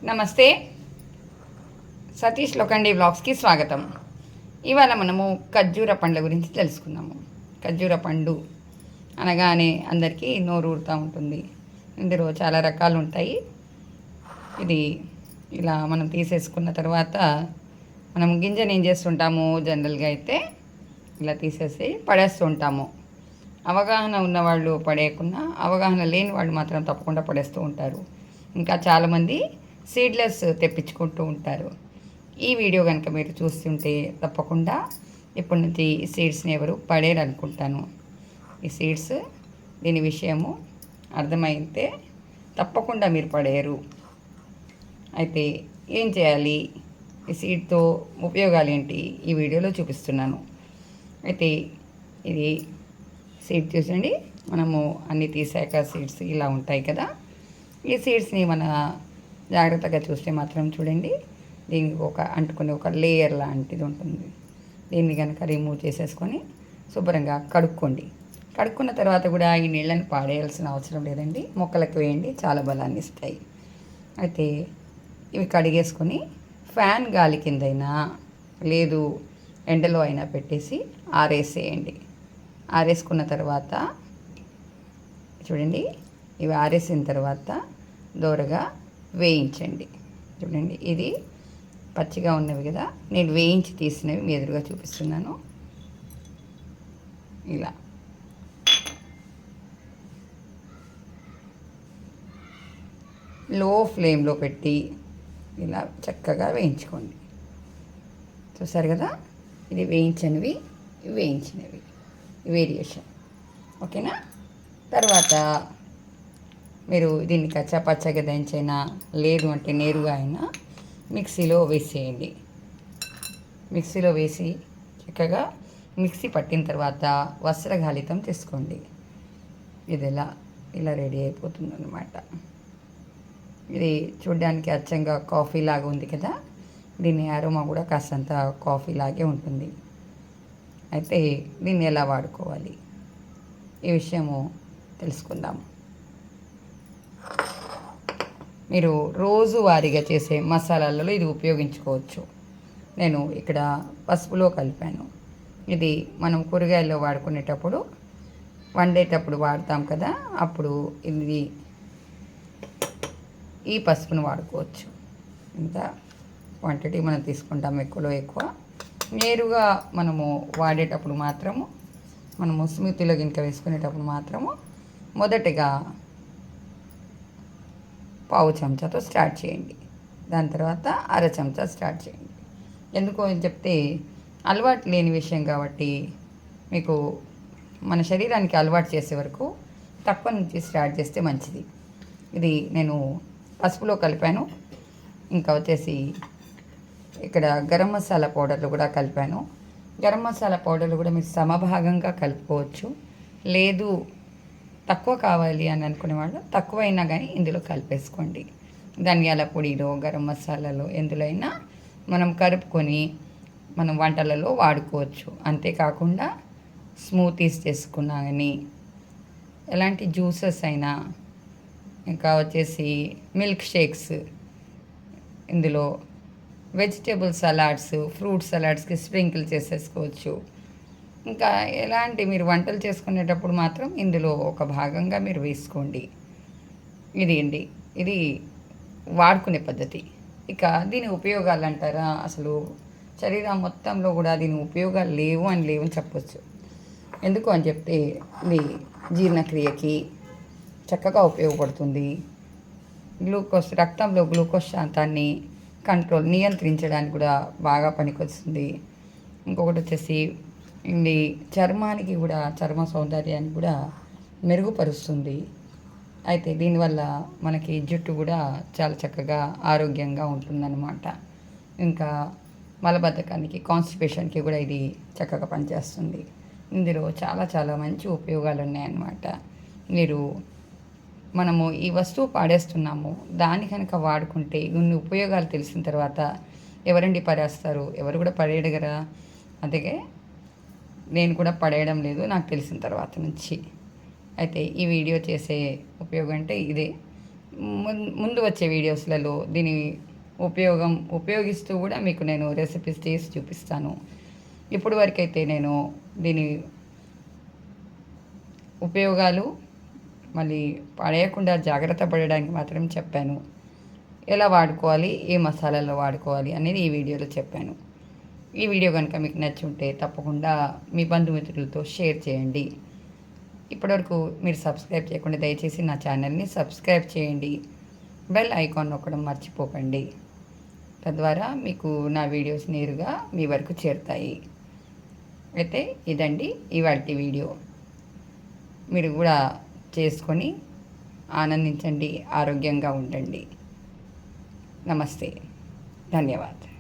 నమస్తే. సతీష్ లోకండి వ్లాగ్స్కి స్వాగతం. ఇవాళ మనము ఖర్జూర పండ్ల గురించి తెలుసుకుందాము. ఖర్జూర పండు అనగానే అందరికీ నోరు ఊరుతూ ఉంటుంది. ఇందులో చాలా రకాలు ఉంటాయి. ఇది ఇలా మనం తీసేసుకున్న తర్వాత మనం గింజను ఏం చేస్తుంటాము, జనరల్గా అయితే ఇలా తీసేసి పడేస్తూ ఉంటాము. అవగాహన ఉన్నవాళ్ళు పడేయకుండా, అవగాహన లేని వాళ్ళు మాత్రం తప్పకుండా పడేస్తూ ఉంటారు. ఇంకా చాలామంది సీడ్లెస్ తెప్పించుకుంటూ ఉంటారు. ఈ వీడియో కనుక మీరు చూస్తుంటే తప్పకుండా ఇప్పటి నుంచి ఈ సీడ్స్ని ఎవరు పడేరు అనుకుంటాను. ఈ సీడ్స్ దీని విషయము అర్థమైతే తప్పకుండా మీరు పడేయరు. అయితే ఏం చేయాలి, ఈ సీడ్తో ఉపయోగాలు ఏంటి ఈ వీడియోలో చూపిస్తున్నాను. అయితే ఇది సీడ్ చూసండి, మనము అన్నీ తీసాక సీడ్స్ ఇలా ఉంటాయి కదా. ఈ సీడ్స్ని మన జాగ్రత్తగా చూస్తే మాత్రం చూడండి, దీనికి అంటుకునే ఒక లేయర్ లాంటిది ఉంటుంది. దీన్ని కనుక రిమూవ్ చేసేసుకొని శుభ్రంగా కడుక్కోండి. కడుక్కున్న తర్వాత కూడా ఈ నీళ్ళని పాడేయాల్సిన అవసరం లేదండి, మొక్కలకు వేయండి, చాలా బలాన్ని ఇస్తాయి. అయితే ఇవి కడిగేసుకొని ఫ్యాన్ గాలి కిందైనా లేదు ఎండలో అయినా పెట్టేసి ఆరేసేయండి. ఆరేసుకున్న తర్వాత చూడండి, ఇవి ఆరేసిన తర్వాత దోరగా వేయించండి. చూడండి, ఇది పచ్చిగా ఉన్నవి కదా, నేను వేయించి తీసినవి మీ ఎదురుగా చూపిస్తున్నాను. ఇలా లో ఫ్లేమ్లో పెట్టి ఇలా చక్కగా వేయించుకోండి. చూసారు కదా, ఇది వేయించనివి, వేయించినవి వేరియేషన్. ఓకేనా? తర్వాత మీరు దీన్ని కచ్చాపచ్చగా దంచైనా లేదు అంటే నేరుగా అయినా మిక్సీలో వేసేయండి. మిక్సీలో వేసి చక్కగా మిక్సీ పట్టిన తర్వాత వస్త్రగాళితం తీసుకోండి. ఇది ఇలా రెడీ అయిపోతుంది అన్నమాట. ఇది చూడ్డానికి అచ్చంగా కాఫీ లాగా ఉంది కదా, దీని అరోమా కూడా కాస్తంత కాఫీ లాగే ఉంటుంది. అయితే దీన్ని ఎలా వాడుకోవాలి ఈ విషయము తెలుసుకుందాము. మీరు రోజువారీగా చేసే మసాలాలలో ఇది ఉపయోగించుకోవచ్చు. నేను ఇక్కడ పసుపులో కలిపాను. ఇది మనం కూరగాయల్లో వాడుకునేటప్పుడు, వండేటప్పుడు వాడతాం కదా, అప్పుడు ఇది ఈ పసుపును వాడుకోవచ్చు. ఇంత క్వాంటిటీ మనం తీసుకుంటాం, ఎక్కువలో ఎక్కువ. నేరుగా మనము వాడేటప్పుడు మాత్రము, మనము స్మూతీలో గినక వేసుకునేటప్పుడు మాత్రము మొదటగా పావు చెంచాతో స్టార్ట్ చేయండి. దాని తర్వాత అర చెంచా స్టార్ట్ చేయండి. ఎందుకో అని చెప్తే అలవాటు లేని విషయం కాబట్టి మీకు మన శరీరానికి అలవాటు చేసే వరకు తక్కువ నుంచి స్టార్ట్ చేస్తే మంచిది. ఇది నేను పసుపులో కలిపాను. ఇంకా వచ్చేసి ఇక్కడ గరం మసాలా పౌడర్లు కూడా కలిపాను. గరం మసాలా పౌడర్లు కూడా మీరు సమభాగంగా కలుపుకోవచ్చు. లేదు తక్కువ కావాలి అని అనుకునే వాళ్ళు తక్కువైనా కానీ ఇందులో కలిపేసుకోండి. ధనియాల పొడిలో, గరం మసాలాలో ఎందులో అయినా మనం కలుపుకొని మనం వంటలలో వాడుకోవచ్చు. అంతేకాకుండా స్మూతీస్ చేసుకున్నా కానీ, ఎలాంటి జ్యూసెస్ అయినా, ఇంకా వచ్చేసి మిల్క్ షేక్స్, ఇందులో వెజిటేబుల్ సలాడ్స్, ఫ్రూట్ సలాడ్స్కి స్ప్రింకిల్ చేసేసుకోవచ్చు. ఇంకా ఎలాంటి మీరు వంటలు చేసుకునేటప్పుడు మాత్రం ఇందులో ఒక భాగంగా మీరు వేసుకోండి. ఇది వాడుకునే పద్ధతి. ఇక దీని ఉపయోగాలు అంటారా, అసలు శరీరం మొత్తంలో కూడా దీని ఉపయోగాలు లేవు అని చెప్పొచ్చు. ఎందుకు అని చెప్తే ఇది జీర్ణక్రియకి చక్కగా ఉపయోగపడుతుంది. రక్తంలో గ్లూకోజ్ శాతాన్ని నియంత్రించడానికి కూడా బాగా పనికొస్తుంది. ఇంకొకటి వచ్చేసి ఇది చర్మానికి కూడా, చర్మ సౌందర్యాన్ని కూడా మెరుగుపరుస్తుంది. అయితే దీనివల్ల మనకి జుట్టు కూడా చాలా చక్కగా ఆరోగ్యంగా ఉంటుందన్నమాట. ఇంకా మలబద్ధకానికి, కాన్స్టిపేషన్కి కూడా ఇది చక్కగా పనిచేస్తుంది. ఇందులో చాలా చాలా మంచి ఉపయోగాలు ఉన్నాయన్నమాట. మనము ఈ వస్తువు పాడేస్తున్నాము, దాన్ని కనుక వాడుకుంటే ఇన్ని ఉపయోగాలు తెలిసిన తర్వాత ఎవరండి పడేస్తారు? ఎవరు కూడా పడేయగలరా? అందుకే నేను కూడా పడేయడం లేదు, నాకు తెలిసిన తర్వాత నుంచి. అయితే ఈ వీడియో చేసే ఉపయోగం అంటే ఇదే. ముందు వచ్చే వీడియోస్లలో దీని ఉపయోగిస్తూ కూడా మీకు నేను రెసిపీస్ చేసి చూపిస్తాను. ఇప్పుడు వరకైతే నేను దీని ఉపయోగాలు మళ్ళీ పడేయకుండా జాగ్రత్త పడడానికి మాత్రం చెప్పాను. ఎలా వాడుకోవాలి, ఏ మసాలాలో వాడుకోవాలి అనేది ఈ వీడియోలో చెప్పాను. ఈ వీడియో కనుక మీకు నచ్చి ఉంటే తప్పకుండా మీ బంధుమిత్రులతో షేర్ చేయండి. ఇప్పటివరకు మీరు సబ్స్క్రైబ్ చేయకుండా దయచేసి నా ఛానల్ని సబ్స్క్రైబ్ చేయండి. బెల్ ఐకాన్ నొక్కడం మర్చిపోకండి. తద్వారా మీకు నా వీడియోస్ నేరుగా మీ వరకు చేరుతాయి. అయితే ఇదండి ఇవాల్టి వీడియో. మీరు కూడా చేసుకొని ఆనందించండి, ఆరోగ్యంగా ఉండండి. నమస్తే, ధన్యవాదాలు.